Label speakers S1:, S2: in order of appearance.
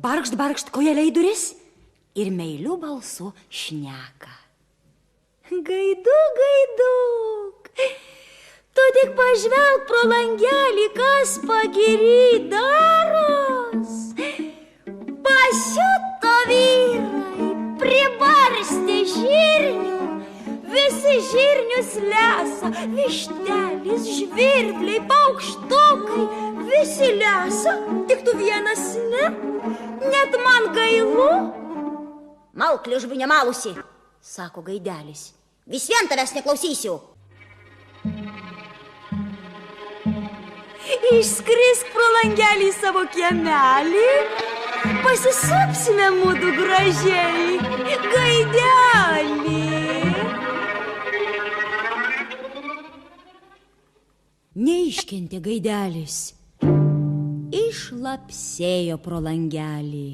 S1: barkšt, barkšt kojelė į duris ir meiliu balsu šneka. Gaiduk, gaiduk, tu tik pažvelk pro langelį, kas pagiry daros. Pasiuto vyrai, pribarstė žirnių, visi žirnius lesa, vištelis, žvirbliai, paukštukai, visi lesa, tik tu vienas ne, net man gailu.
S2: Mauk, liežuviu nemalusi, sako Gaidelis, vis vien tavęs neklausysiu.
S1: Išskrisk pro langelį į savo kiemelį, pasisupsime mudu gražiai, Gaidelį. Neiškentė Gaidelis, išlapsėjo pro langelį.